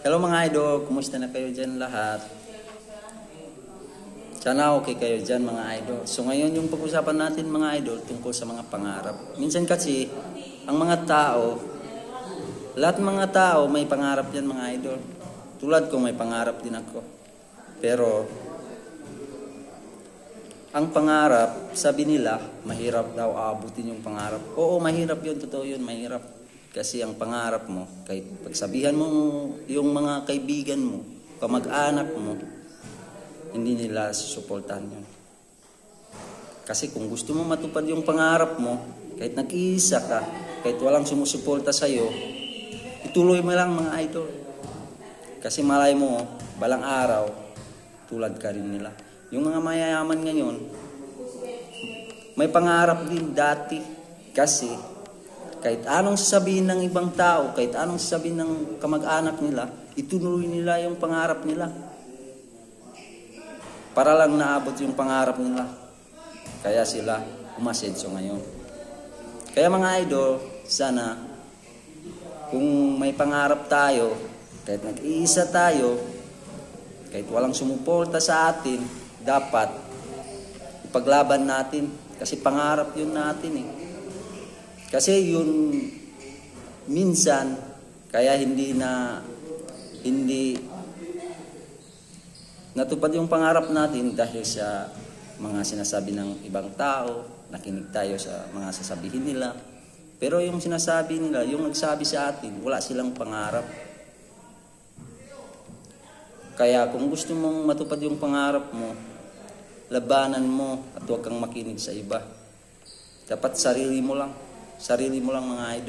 Hello mga idol, kumusta na kayo dyan lahat? Sana okay kayo dyan mga idol. So ngayon yung pag-usapan natin mga idol tungkol sa mga pangarap. Minsan kasi, ang mga tao, lahat ng mga tao may pangarap yan mga idol. Tulad ko may pangarap din ako. Pero, ang pangarap, sabi nila, mahirap daw aabutin yung pangarap. Oo, mahirap yun, totoo yun, mahirap. Kasi ang pangarap mo, kahit pagsabihan mo yung mga kaibigan mo, kamag-anak mo, hindi nila susuportahan yun. Kasi kung gusto mo matupad yung pangarap mo, kahit nag-iisa ka, kahit walang sumusuporta sa'yo, ituloy mo lang mga idol. Kasi malay mo, balang araw, tulad ka rin nila. Yung mga mayayaman ngayon, may pangarap din dati. Kasi kahit anong sasabihin ng ibang tao, kahit anong sasabihin ng kamag-anak nila, ituloy nila yung pangarap nila. Para lang naabot yung pangarap nila. Kaya sila umasenso ngayon. Kaya mga idol, sana kung may pangarap tayo, kahit nag-iisa tayo, kahit walang sumuporta sa atin, dapat ipaglaban natin. Kasi pangarap yun natin eh. Kasi yun minsan kaya hindi natupad yung pangarap natin dahil sa mga sinasabi ng ibang tao, nakinig tayo sa mga sasabihin nila. Pero yung sinasabi nila, yung nagsabi sa atin, wala silang pangarap. Kaya kung gusto mong matupad yung pangarap mo, labanan mo at huwag kang makinig sa iba. Dapat sarili mo lang mga idol.